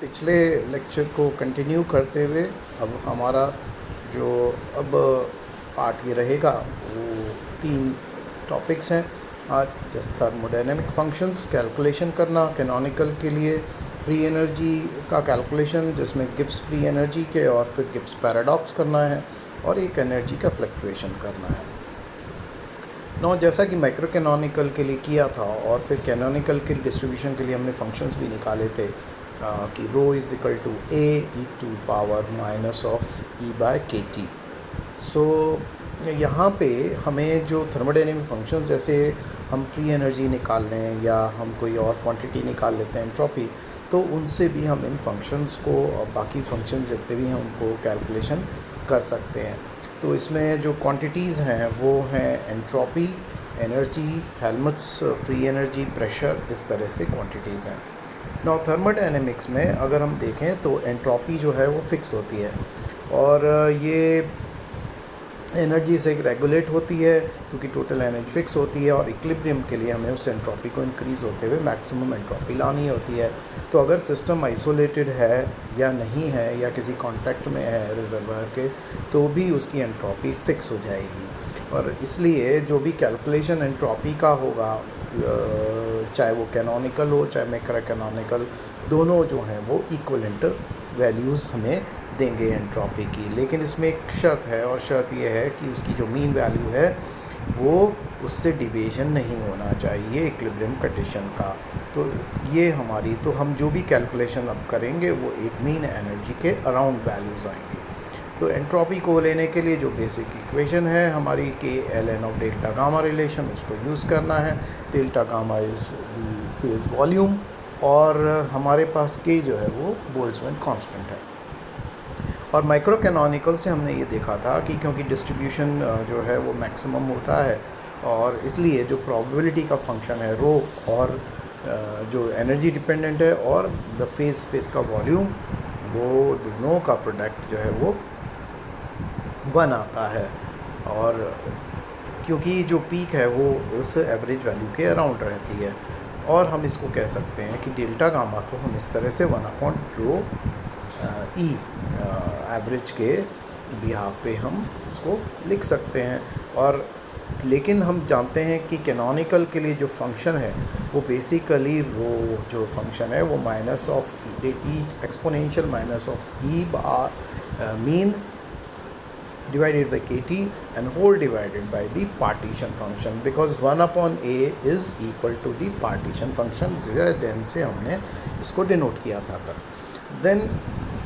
पिछले लेक्चर को कंटिन्यू करते हुए अब हमारा जो अब पार्ट ये रहेगा वो 3 टॉपिक्स हैं आज। जैसे थर्मोडायनेमिक फंक्शंस कैलकुलेशन करना, कैनोनिकल के लिए फ्री एनर्जी का कैलकुलेशन जिसमें गिब्स फ्री एनर्जी के और फिर गिब्स पैराडॉक्स करना है और एक एनर्जी का फ्लक्चुएशन करना है। जैसा कि माइक्रो कैनोनिकल के लिए किया था और फिर कैनोनिकल के डिस्ट्रीब्यूशन के लिए हमने फंक्शंस भी निकाले थे कि rho is equal to A E to power minus of E by K T. So यहाँ पे हमें जो थर्मोडायनेमिक फंक्शंस जैसे हम फ्री एनर्जी निकाल लें या हम कोई और क्वांटिटी निकाल लेते हैं एंट्रोपी, तो उनसे भी हम इन फंक्शंस को और बाकी फंक्शंस जितने भी हैं उनको कैलकुलेशन कर सकते हैं। तो इसमें जो क्वांटिटीज़ हैं वो हैं entropy, energy, Helmholtz free energy, pressure, इस तरह से क्वांटिटीज़ हैं। थर्मोडायनेमिक्स में अगर हम देखें तो एंट्रोपी जो है वो फिक्स होती है और ये एनर्जी से रेगुलेट होती है क्योंकि टोटल एनर्जी फिक्स होती है और इक्विलिब्रियम के लिए हमें उस एंट्रोपी को इंक्रीज़ होते हुए मैक्सिमम एंट्रोपी लानी होती है। तो अगर सिस्टम आइसोलेटेड है या नहीं है या किसी कांटेक्ट में है रिजर्वायर के, तो भी उसकी एंट्रोपी फिक्स हो जाएगी। और इसलिए जो भी कैलकुलेशन एंट्रोपी का होगा, चाहे वो कैनोनिकल हो चाहे मैक्रो कैनोनिकल, दोनों जो हैं वो इक्विवेलेंट वैल्यूज़ हमें देंगे एंट्रोपी की। लेकिन इसमें एक शर्त है और शर्त ये है कि उसकी जो मीन वैल्यू है वो उससे डिविएशन नहीं होना चाहिए इक्विलिब्रियम कंडीशन का। तो ये हमारी, तो हम जो भी कैलकुलेशन अब करेंगे वो एक मीन एनर्जी के अराउंड वैल्यूज़ आएंगी। तो एंट्रोपी को लेने के लिए जो बेसिक इक्वेशन है हमारी K L N of delta gamma relation, उसको यूज़ करना है। Delta gamma is the phase volume और हमारे पास के जो है वो बोल्ट्जमैन कांस्टेंट है। और माइक्रो कैनोनिकल से हमने ये देखा था कि क्योंकि डिस्ट्रीब्यूशन जो है वो मैक्सिमम होता है और इसलिए जो प्रोबेबिलिटी का फंक्शन है रो और जो एनर्जी डिपेंडेंट है और द फेज स्पेस का वॉल्यूम, वो दोनों का प्रोडक्ट जो है वो 1 आता है। और क्योंकि जो पीक है वो उस एवरेज वैल्यू के अराउंड रहती है और हम इसको कह सकते हैं कि डेल्टा गामा को हम इस तरह से 1/रो ई एवरेज के बिहाफ पे हम इसको लिख सकते हैं। और लेकिन हम जानते हैं कि कैनोनिकल के लिए जो फंक्शन है वो बेसिकली रो जो फंक्शन है वो minus of E exponential minus of E bar mean divided by kt and whole divided by the partition function because 1/a is equal to the partition function। then से हमने इसको denote किया था कर। Then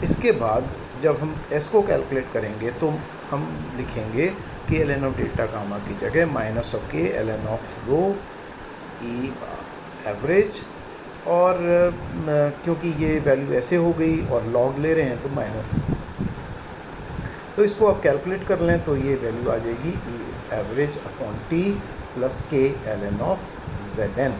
इसके बाद जब हम s को कैलकुलेट करेंगे तो हम लिखेंगे K L N of delta gamma की जगह minus of K L N of rho E average. और क्योंकि ये वैल्यू ऐसे हो गई और लॉग ले रहे हैं तो माइनस, तो इसको आप कैलकुलेट कर लें तो ये वैल्यू आ जाएगी E average upon T plus K L N of Z N.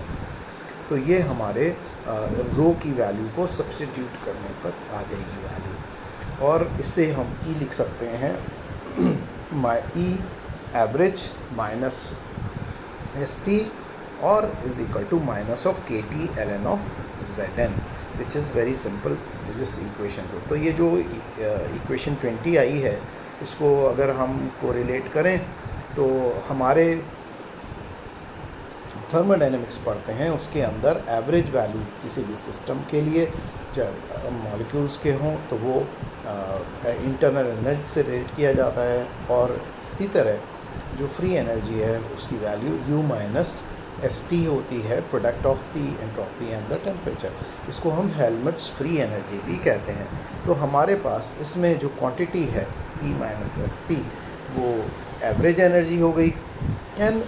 तो ये हमारे रो की वैल्यू को सब्स्टिट्यूट करने पर आ जाएगी वैल्यू और इससे हम ई लिख सकते हैं E average minus S T और is equal to minus of के T L N of Z N which is very simple जिस इक्वेशन को। तो ये जो इक्वेशन 20 आई है इसको अगर हम कोरिलेट करें तो हमारे थर्मोडायनेमिक्स पढ़ते हैं उसके अंदर एवरेज वैल्यू किसी भी सिस्टम के लिए चाहे मॉलिक्यूल्स के हों तो वो इंटरनल एनर्जी से रेट किया जाता है और इसी तरह जो फ्री एनर्जी है उसकी value U minus S T होती है, product of the entropy and the temperature. इसको हम हेल्मट्स फ्री एनर्जी भी कहते हैं। तो हमारे पास इसमें जो क्वांटिटी है E माइनस एस टी वो एवरेज एनर्जी हो गई एंड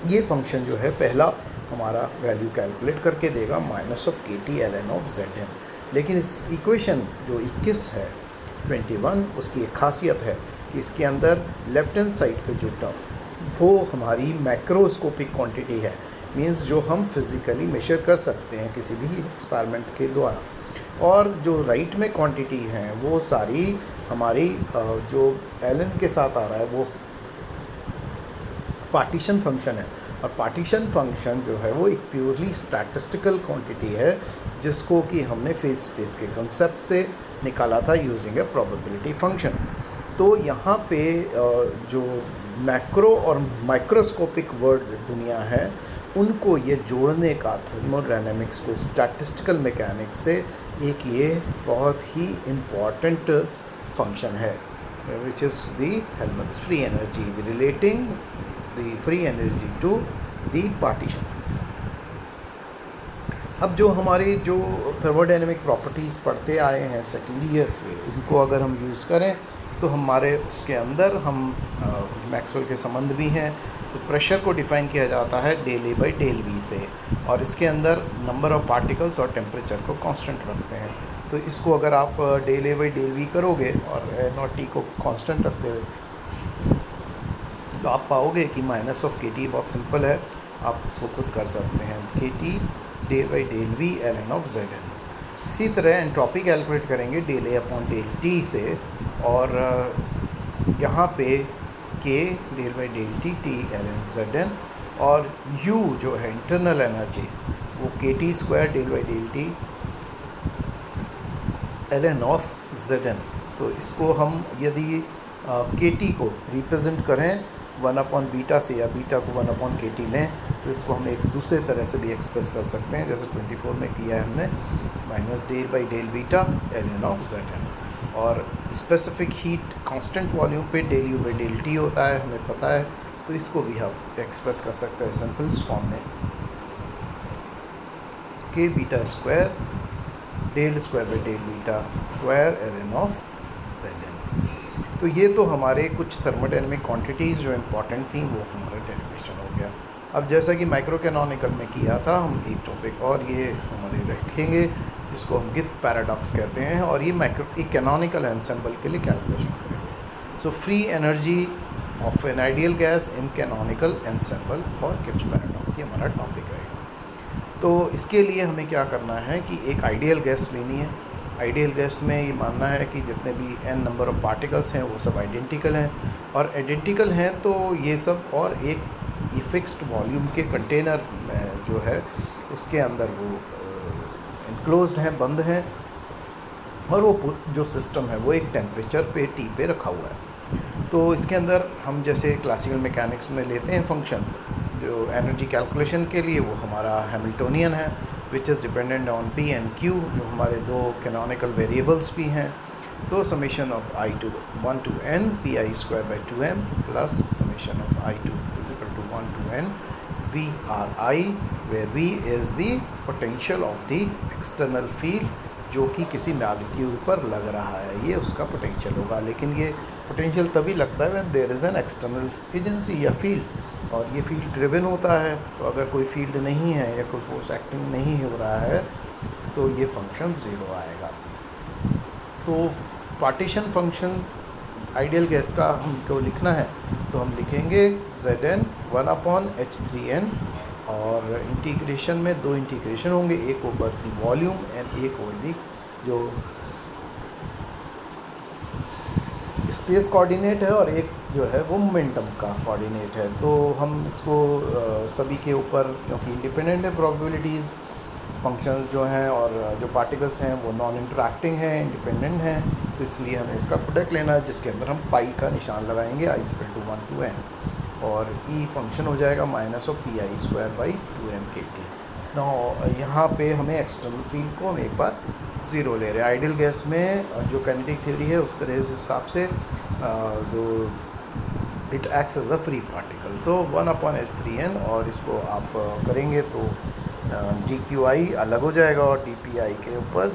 ये फंक्शन जो है पहला हमारा वैल्यू कैलकुलेट करके देगा माइनस ऑफ के T L N of Z N. लेकिन इस इक्वेशन जो 21 है 21 उसकी एक खासियत है कि इसके अंदर लेफ्ट हैंड साइड पे जो टर्म वो हमारी मैक्रोस्कोपिक क्वांटिटी है, मींस जो हम फिज़िकली मेजर कर सकते हैं किसी भी एक्सपेरिमेंट के द्वारा। और जो राइट में क्वांटिटी हैं वो सारी हमारी जो एल एन के साथ आ रहा है वो पार्टीशन फंक्शन है और पार्टीशन फंक्शन जो है वो एक प्योरली स्टैटिस्टिकल क्वांटिटी है, जिसको कि हमने फेज स्पेस के कंसेप्ट से निकाला था यूजिंग ए प्रोबेबिलिटी फंक्शन। तो यहाँ पे जो मैक्रो और माइक्रोस्कोपिक वर्ड दुनिया है, उनको ये जोड़ने का थर्मोडायनेमिक्स को स्टैटिस्टिकल मैकेनिक्स से एक ये बहुत ही इम्पॉर्टेंट फंक्शन है, which is the Helmholtz free energy, relating the free energy to the partition function. अब जो हमारे जो थर्मोडायनेमिक प्रॉपर्टीज़ पढ़ते आए हैं सेकेंड ईयर से, उनको अगर हम यूज़ करें तो हमारे उसके अंदर हम कुछ मैक्सवेल के संबंध भी हैं। तो प्रेशर को डिफ़ाइन किया जाता है del A by del V से, और इसके अंदर नंबर ऑफ़ पार्टिकल्स और टेम्परेचर को कांस्टेंट रखते हैं। तो इसको अगर आप del A by del V करोगे और नॉट टी को कांस्टेंट रखते हुए, तो आप पाओगे कि माइनस ऑफ के टी बहुत सिंपल है, आप उसको खुद कर सकते हैं, K T del by del V L N of Z N. इसी तरह एंट्रोपी कैलकुलेट करेंगे del A upon del T से, और यहाँ पे K del by del T T L N Z N, और यू जो है इंटरनल एनर्जी वो K T square del by del T L N of Z N. तो इसको हम यदि के टी को रिप्रेजेंट करें 1/बीटा से, या बीटा को 1/के टी लें, तो इसको हम एक दूसरे तरह से भी एक्सप्रेस कर सकते हैं, जैसे 24 में किया है हमने, minus del by del beta L N of Z N. और स्पेसिफिक हीट कांस्टेंट वॉल्यूम पे del U by del T होता है, हमें पता है, तो इसको भी हम एक्सप्रेस कर सकते हैं सिंपल फॉर्म में, K beta square del square by del beta square L N of Z N. तो ये तो हमारे कुछ थर्मोडायनेमिक क्वांटिटीज़ जो इम्पोर्टेंट थी वो हमारा डेरिवेशन हो गया। अब जैसा कि माइक्रो कैनोनिकल में किया था, हम एक टॉपिक और ये हमारे रखेंगे जिसको हम गिब्स पैराडॉक्स कहते हैं, और ये एक कैनोनिकल एंसेंबल के लिए कैलकुलेशन करेंगे। So free energy of an ideal gas in canonical ensemble और गिब्स पैराडॉक्स, ये हमारा टॉपिक रहेगा। तो इसके लिए हमें क्या करना है कि एक आइडियल गैस लेनी है। आइडियल गैस में ये मानना है कि जितने भी n नंबर ऑफ़ पार्टिकल्स हैं वो सब आइडेंटिकल हैं, और आइडेंटिकल हैं तो ये सब, और एक ये फिक्स्ड वॉल्यूम के कंटेनर में जो है उसके अंदर वो इनक्लोज्ड हैं, बंद हैं, और वो जो सिस्टम है वो एक टेम्परेचर पे T पे रखा हुआ है। तो इसके अंदर हम जैसे क्लासिकल मैकेनिक्स में लेते हैं फंक्शन जो एनर्जी कैलकुलेशन के लिए, वो हमारा हैमिल्टोनियन है, which is dependent on P and Q, जो हमारे दो कैनोनिकल वेरिएबल्स भी हैं। तो summation of I to 1 to n P I square by 2m plus summation of I to is equal to 1 to n V R I, where V is the potential of the external field जो कि किसी molecule पर लग रहा है, ये उसका potential होगा। लेकिन ये पोटेंशियल तभी लगता है when there is an external agency या फील्ड, और ये फील्ड ड्रिवन होता है। तो अगर कोई फील्ड नहीं है या कोई फोर्स एक्टिंग नहीं हो रहा है तो ये फंक्शन ज़ीरो आएगा। तो पार्टीशन फंक्शन आइडियल गैस का हमको लिखना है, तो हम लिखेंगे Zn 1/h3n, और इंटीग्रेशन में दो इंटीग्रेशन होंगे, एक ओवर द वॉल्यूम एंड एक ओवर दी जो स्पेस कोऑर्डिनेट है, और एक जो है वो मोमेंटम का कोऑर्डिनेट है। तो हम इसको सभी के ऊपर, क्योंकि इंडिपेंडेंट है प्रोबेबिलिटीज़ फंक्शंस जो हैं, और जो पार्टिकल्स हैं वो नॉन इंटरैक्टिंग हैं, इंडिपेंडेंट हैं, तो इसलिए हमें इसका प्रोडक्ट लेना है, जिसके अंदर हम पाई का निशान लगाएंगे, i = 1 to n, और e फंक्शन हो जाएगा minus of P I square by 2m के टी। ना यहाँ पे हमें एक्सटर्नल फील्ड को हम एक बार ज़ीरो ले रहे हैं। आइडियल गैस में जो काइनेटिक थ्योरी है उस तरह से हिसाब से जो it acts as a free particle, तो 1/h3n, और इसको आप करेंगे तो dqi अलग हो जाएगा, और dpi के ऊपर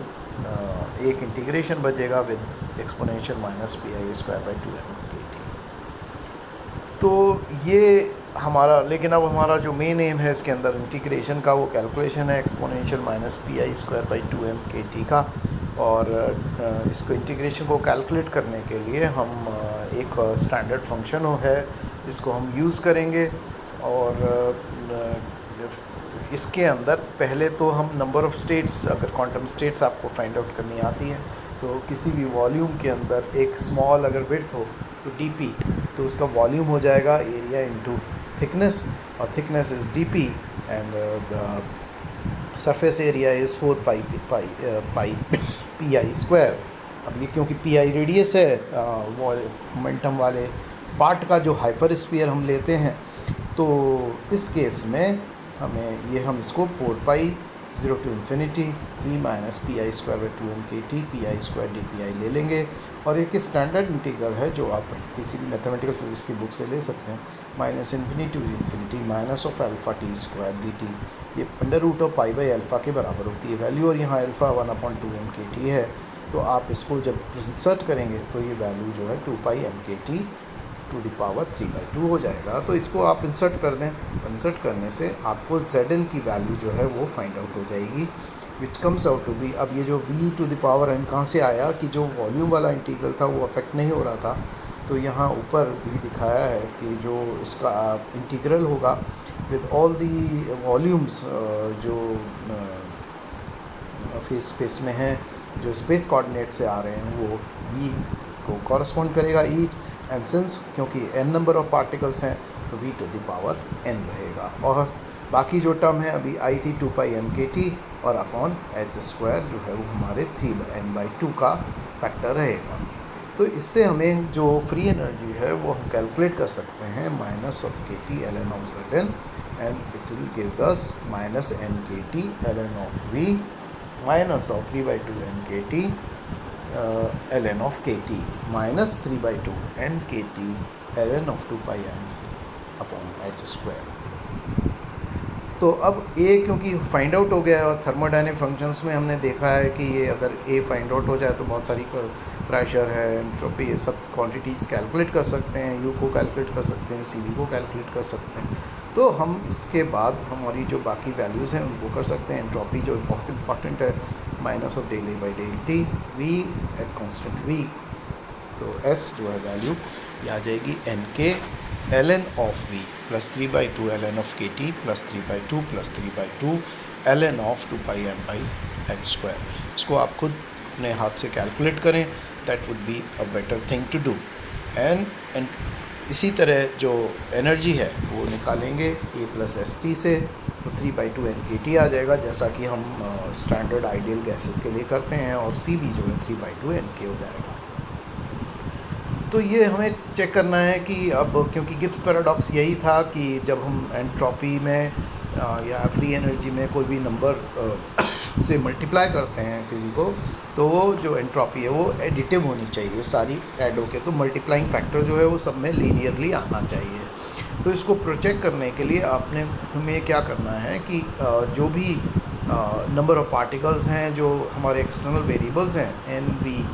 एक इंटीग्रेशन बचेगा with exponential minus P I square by 2m के टी। तो ये हमारा, लेकिन अब हमारा जो मेन एम है इसके अंदर इंटीग्रेशन का, वो कैलकुलेशन है exponential minus P I square by 2m के टी का। और इसको इंटीग्रेशन को कैलकुलेट करने के लिए हम एक स्टैंडर्ड फंक्शन है जिसको हम यूज़ करेंगे, और इसके अंदर पहले तो हम नंबर ऑफ़ स्टेट्स, अगर क्वांटम स्टेट्स आपको फाइंड आउट करनी आती हैं, तो किसी भी वॉल्यूम के अंदर एक स्मॉल अगर विड्थ हो तो dp, तो उसका वॉल्यूम हो जाएगा area into thickness, or thickness is dp, and the surface area is 4 pi pi square. अब ये क्योंकि पी रेडियस है मोमेंटम वाले पार्ट का जो हाइपर स्फीयर हम लेते हैं, तो इस केस में हम इसको 4 पाई 0 to infinity e minus P I square by 2m/kt P I square D P I ले लेंगे। और एक स्टैंडर्ड इंटीग्रल है जो आप किसी भी मैथमेटिकल फिजिक्स की बुक से ले सकते हैं, minus infinity to infinity minus of alpha t square d t, ये under root of pi by alpha के बराबर होती है वैल्यू, और यहाँ अल्फ़ा 1/2m/kt है। तो आप इसको जब इंसर्ट करेंगे तो ये वैल्यू जो है 2 पाई m/kt टू द पावर 3/2 हो जाएगा। तो इसको आप इंसर्ट कर दें, इंसर्ट करने से आपको Zn की वैल्यू जो है वो फाइंड आउट हो जाएगी, which comes out to be, अब ये जो v to the power n कहाँ से आया कि जो वॉल्यूम वाला इंटीग्रल था वो अफेक्ट नहीं हो रहा था, तो यहाँ ऊपर भी दिखाया है कि जो इसका इंटीग्रल होगा विद ऑल दी वॉल्यूम्स जो स्पेस में हैं, जो स्पेस कोऑर्डिनेट से आ रहे हैं, वो v को कॉरस्पॉन्ड करेगा ईच, एंड सिंस क्योंकि n नंबर ऑफ पार्टिकल्स हैं तो v to the power n रहेगा। और बाकी जो टर्म है अभी आई थी 2 पाई m/kt और अपॉन h स्क्वायर जो है वो हमारे 3n/2 का फैक्टर रहेगा। तो इससे हमें जो फ्री एनर्जी है वो हम कैलकुलेट कर सकते हैं minus of kt ln of Zn, and it will give us minus n/kt ln ऑफ v minus of 3/2 n/kt ln ऑफ kt माइनस 3/2 n/kt ln ऑफ 2 pi m upon h square. तो अब a क्योंकि फाइंड आउट हो गया है, और थर्मोडायनेमिक फंक्शंस में हमने देखा है कि ये अगर a फाइंड आउट हो जाए तो बहुत सारी प्रेशर है, एंट्रोपी, ये सब क्वांटिटीज़ कैलकुलेट कर सकते हैं, u को कैलकुलेट कर सकते हैं, cv को कैलकुलेट कर सकते हैं। तो हम इसके बाद हमारी जो बाकी वैल्यूज़ हैं उनको कर सकते हैं। एंट्रोपी जो बहुत इंपॉर्टेंट है, minus of del A by del T V at constant v, तो s जो है वैल्यू ये आ जाएगी n/k ln ऑफ v प्लस 3/2 ln ऑफ kt प्लस 3/2 प्लस 3/2 ln ऑफ 2 pi m by h square. इसको आप खुद अपने हाथ से कैलकुलेट करें, that would be a better thing to do. And इसी तरह जो एनर्जी है वो निकालेंगे a प्लस एस टी से, तो 3/2 n/kt आ जाएगा, जैसा कि हम स्टैंडर्ड आइडियल गैसेस के लिए करते हैं, और cv जो है 3/2 n/k हो जाएगा। तो ये हमें चेक करना है कि अब क्योंकि गिब्स पैराडॉक्स यही था कि जब हम एंट्रोपी में या फ्री एनर्जी में कोई भी नंबर से मल्टीप्लाई करते हैं किसी को, तो वो जो एंट्रोपी है वो एडिटिव होनी चाहिए, सारी ऐड होके, तो मल्टीप्लाइंग फैक्टर जो है वो सब में लीनियरली आना चाहिए। तो इसको प्रोजेक्ट करने के लिए हमें क्या करना है कि जो भी नंबर ऑफ पार्टिकल्स हैं जो हमारे एक्सटर्नल वेरिएबल्स हैं एन वी,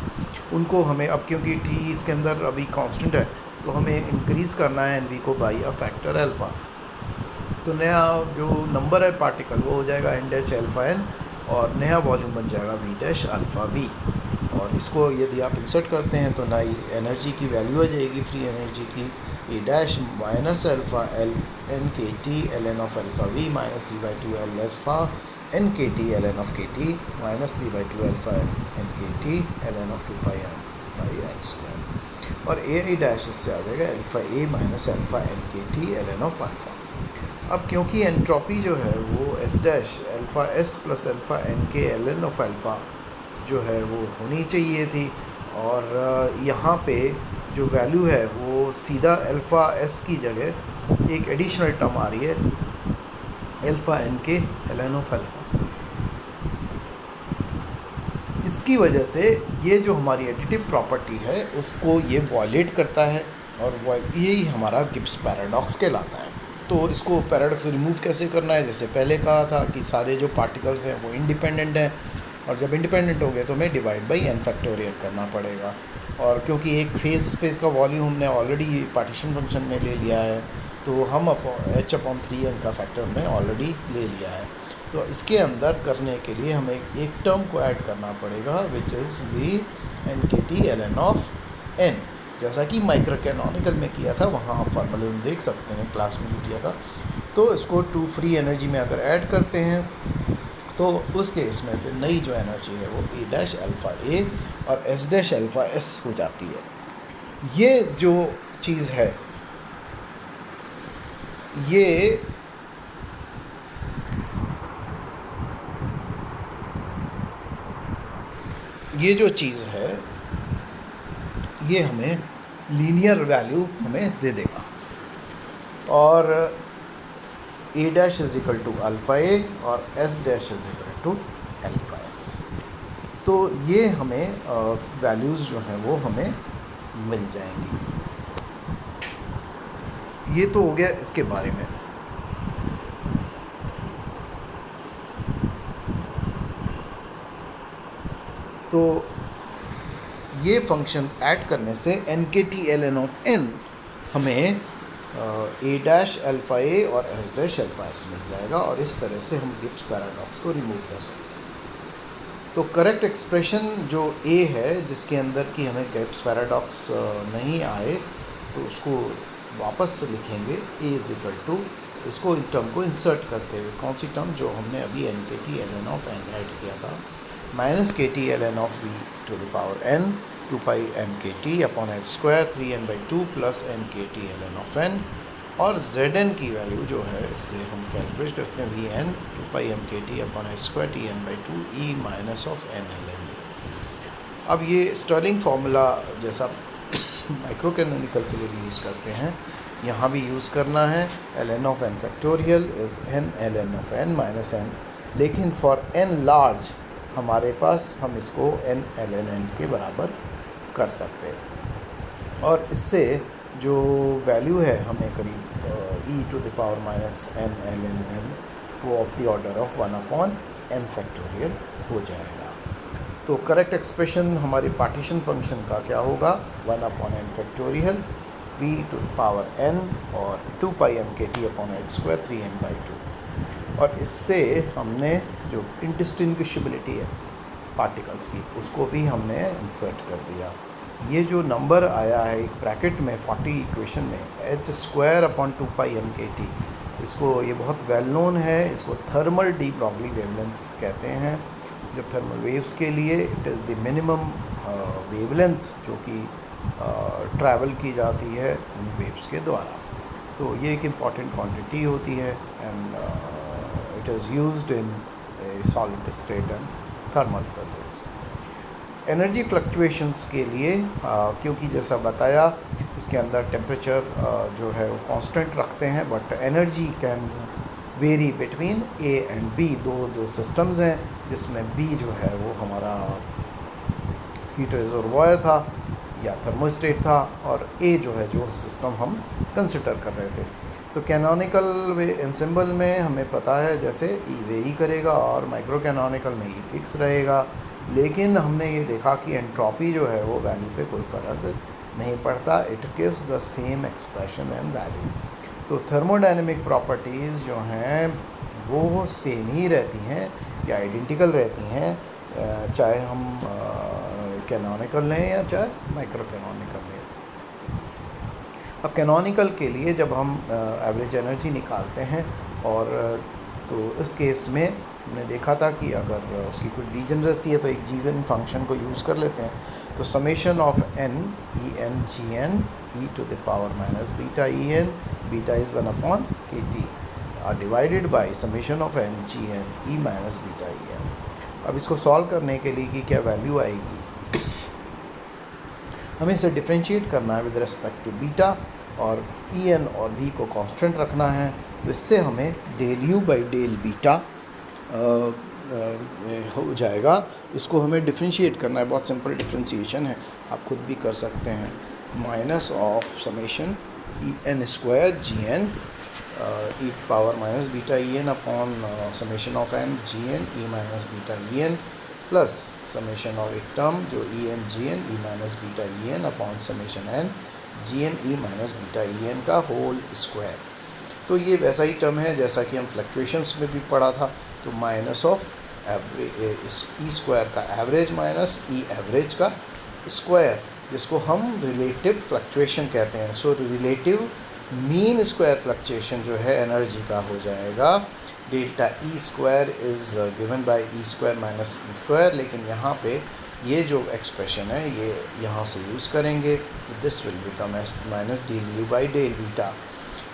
उनको हमें अब क्योंकि टी इसके अंदर अभी कांस्टेंट है तो हमें इंक्रीज़ करना है एन वी को बाई अ फैक्टर अल्फ़ा। तो नया जो नंबर है पार्टिकल वो हो जाएगा n डैश अल्फ़ा n, और नया वॉल्यूम बन जाएगा v डैश अल्फ़ा v। और इसको यदि आप इंसर्ट करते हैं तो नई एनर्जी की वैल्यू आ जाएगी फ्री एनर्जी की A dash minus alpha l n के T L N of alpha V minus 3/2 l alpha N के टी एल एन ऑफ के टी माइनस 3/2 अल्फ़ा एन के T L N of 2 pi m by h square. और A dash इससे आ जाएगा alpha A minus alpha N के T L N of alpha. अब क्योंकि एंट्रोपी जो है वो S dash alpha S plus alpha N के एल एन ऑफ अल्फ़ा जो है वो होनी चाहिए थी, और यहाँ पे जो वैल्यू है वो सीधा अल्फ़ा एस की जगह एक एडिशनल टर्म आ रही है अल्फ़ा एन के एल एन ऑफ अल्फ़ा। इसकी वजह से ये जो हमारी एडिटिव प्रॉपर्टी है उसको ये वॉयलेट करता है, और यही हमारा गिब्स पैराडॉक्स कहलाता है। तो इसको पैराडॉक्स रिमूव कैसे करना है, जैसे पहले कहा था कि सारे जो पार्टिकल्स हैं वो इंडिपेंडेंट हैं, और जब इंडिपेंडेंट हो गए तो हमें डिवाइड बाई n फैक्टोरियल करना पड़ेगा। और क्योंकि एक फेज स्पेस का वॉल्यूम हमने ऑलरेडी पार्टीशन फंक्शन में ले लिया है, तो हम h/3n का फैक्टर हमने ऑलरेडी ले लिया है। तो इसके अंदर करने के लिए हमें एक टर्म को ऐड करना पड़ेगा which is the n/kt ln of n, जैसा कि माइक्रो कैनोनिकल में किया था, वहाँ आप फार्मूला देख सकते हैं क्लास में जो किया था। तो इसको टू फ्री एनर्जी में अगर ऐड करते हैं तो उस केस में फिर नई जो एनर्जी है वो ए डैश अल्फ़ा ए और एस डैश अल्फ़ा एस हो जाती है। ये जो चीज़ है ये जो चीज़ है ये हमें लीनियर वैल्यू हमें दे देगा, और A dash is equal to alpha A और S dash is equal to alpha S. तो ये हमें वैल्यूज़ जो हैं वो हमें मिल जाएंगी। ये तो हो गया इसके बारे में। तो ये फंक्शन ऐड करने से एन के T L N of N हमें ए डैश अल्फ़ा ए और एस डैश अल्फ़ा एस मिल जाएगा, और इस तरह से हम गिब्स पैराडॉक्स को रिमूव कर सकते हैं। तो करेक्ट एक्सप्रेशन जो ए है, जिसके अंदर की हमें गिब्स पैराडॉक्स नहीं आए, तो उसको वापस लिखेंगे ए इज इक्वल टू, इसको इस टर्म को इंसर्ट करते हुए, कौन सी टर्म जो हमने अभी एन के T L N of N add किया था, minus k T L N of V to the power N 2 pi m k T upon h square 3n/2 plus m k T L N of N, और Z N की value जो है इससे हम calculate करते हैं V N 2 pi m k T upon h square Tn/2 e minus of N L n. अब ये स्टर्लिंग फार्मूला जैसा माइक्रो कैनोनिकल के लिए भी यूज़ करते हैं, यहाँ भी यूज़ करना है। L N of N factorial is N L N of N minus N, लेकिन फॉर एन लार्ज हमारे पास हम इसको एन एल एन एन के बराबर कर सकते हैं, और इससे जो वैल्यू है हमें करीब e to the power minus N L n N वो of the order of 1/m factorial हो जाएगा। तो करेक्ट एक्सप्रेशन हमारे पार्टीशन फंक्शन का क्या होगा, 1/n factorial V to the power n और 2 pi m k T upon h square 3n/2, और इससे हमने जो इंडिस्टिंग्विशबिलिटी है पार्टिकल्स की उसको भी हमने इंसर्ट कर दिया। ये जो नंबर आया है एक ब्रैकेट में 40 इक्वेशन में H square upon 2 pi m k T, इसको ये बहुत वेल नोन है, इसको थर्मल डी ब्रॉगली वेवलेंथ कहते हैं। जब थर्मल वेव्स के लिए it is the minimum wavelength जो कि ट्रैवल की जाती है उन वेव्स के द्वारा। तो ये एक इम्पॉर्टेंट क्वांटिटी होती है, and it is used in solid state and thermal physics. Energy fluctuations के लिए क्योंकि जैसा बताया इसके अंदर टेम्परेचर जो है वो कांस्टेंट रखते हैं, but energy can vary between A and B, दो जो सिस्टम्स हैं जिसमें बी जो है वो हमारा हीट रिजर्वॉयर था या थर्मोस्टेट था, और ए जो है जो सिस्टम हम कंसिडर कर रहे थे। तो कैनोनिकल एंसेंबल में हमें पता है जैसे ई वेरी करेगा और माइक्रो कैनोनिकल में ई फिक्स रहेगा, लेकिन हमने ये देखा कि एंट्रोपी जो है वो वैल्यू पे कोई फ़र्क नहीं पड़ता, it gives the same expression and value. तो थर्मोडायनेमिक प्रॉपर्टीज़ जो हैं वो सेम ही रहती हैं या आइडेंटिकल रहती हैं, चाहे हम कैनोनिकल लें या चाहे माइक्रो कैनोनिकल लें। अब कैनोनिकल के लिए जब हम एवरेज एनर्जी निकालते हैं, और तो इस केस में हमने देखा था कि अगर उसकी कोई डीजनरेसी है तो एक जीवन फंक्शन को यूज़ कर लेते हैं। तो summation of N E N G N E to the power minus beta E N, beta is 1/k/T are divided by summation of N G N E minus beta E N. अब इसको solve करने के लिए कि क्या value आएगी, हमें इसे डिफ्रेंशिएट करना है विद रिस्पेक्ट टू बीटा, और ई एन और वी को कांस्टेंट रखना है। तो इससे हमें del U by del beta हो जाएगा। इसको हमें डिफ्रेंशिएट करना है, बहुत सिंपल डिफ्रेंशिएशन है, आप खुद भी कर सकते हैं। Minus of summation E N square G N E power minus beta E N upon summation of N G N E minus beta E N plus summation of एक टर्म जो E N G N E minus beta E N upon summation N G N E minus beta E N का whole square. तो ये वैसा ही term है जैसा कि हम फ्लक्चुएशंस में भी पढ़ा था। तो minus of average E square का एवरेज माइनस ई एवरेज का स्क्वायर, जिसको हम रिलेटिव फ्लक्चुएशन कहते हैं। So relative mean square fluctuation जो है एनर्जी का हो जाएगा delta E square is given by E square minus E square, लेकिन यहाँ पे ये जो एक्सप्रेशन है ये यहाँ से यूज़ करेंगे, तो this will become S minus del U by del beta.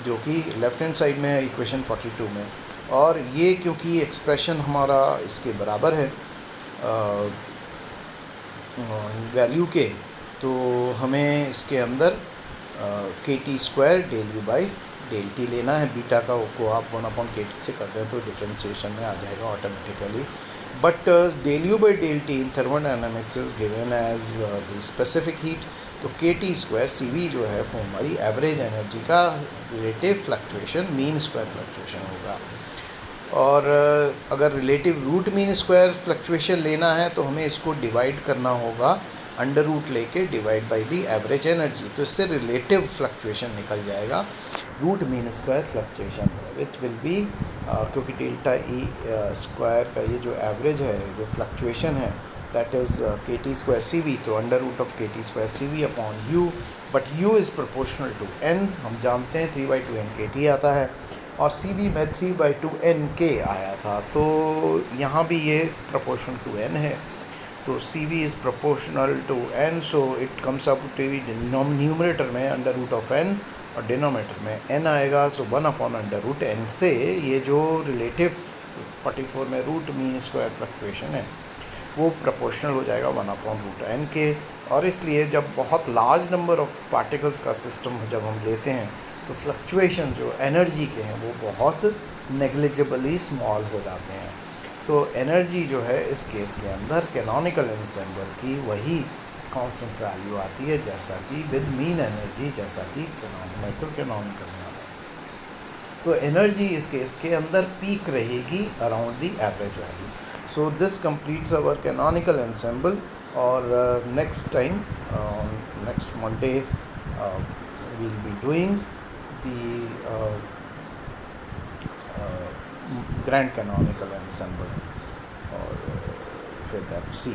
जो कि लेफ्ट हैंड साइड में है इक्वेशन 42 में। और ये क्योंकि एक्सप्रेशन हमारा इसके बराबर है वैल्यू के, तो हमें इसके अंदर K T square del U by del T लेना है। बीटा को आप 1/kt से कर दें तो डिफ्रेंसिएशन में आ जाएगा automatically. But del U by del T in thermodynamics is given as the specific heat. तो K T square C we जो है वो हमारी एवरेज एनर्जी का relative fluctuation, mean square fluctuation होगा। और अगर relative root mean square fluctuation लेना है तो हमें इसको डिवाइड करना होगा अंडर रूट लेके divide by the average energy, तो इससे रिलेटिव फ्लक्चुएशन निकल जाएगा root mean square fluctuation, which will be क्योंकि डेल्टा ई स्क्वायर का ये जो एवरेज है, जो फ्लक्चुएशन है, that is K T square C V, तो अंडर रूट ऑफ के T square C V upon U, but U is proportional to N. हम जानते हैं 3/2 एन के टी आता है और सी बी में 3/2 एन के आया था, तो यहाँ भी ये प्रोपोर्शनल टू एन है, तो C V is proportional to N, so it comes up to V numerator में अंडर रूट ऑफ एन और डिनोमिनेटर में एन आएगा, सो 1/√n से ये जो रिलेटिव 44 में रूट मीन स्क्वायर फ्लक्चुएशन है वो प्रोपोर्शनल हो जाएगा 1/√n के। और इसलिए जब बहुत लार्ज नंबर ऑफ पार्टिकल्स का सिस्टम जब हम लेते हैं तो फ्लक्चुएशन जो एनर्जी के हैं वो बहुत नेग्लिजिबली स्मॉल हो जाते हैं। तो एनर्जी जो है इस केस के अंदर कैनोनिकल एंसेम्बल की वही कांस्टेंट वैल्यू आती है जैसा कि विद मीन एनर्जी, जैसा कि कैनोनिकल में आता है। तो एनर्जी इस केस के अंदर पीक रहेगी around the average value. So this completes our canonical ensemble. और next time next Monday we will be doing the grand canonical ensemble और फिर दैट्स सी।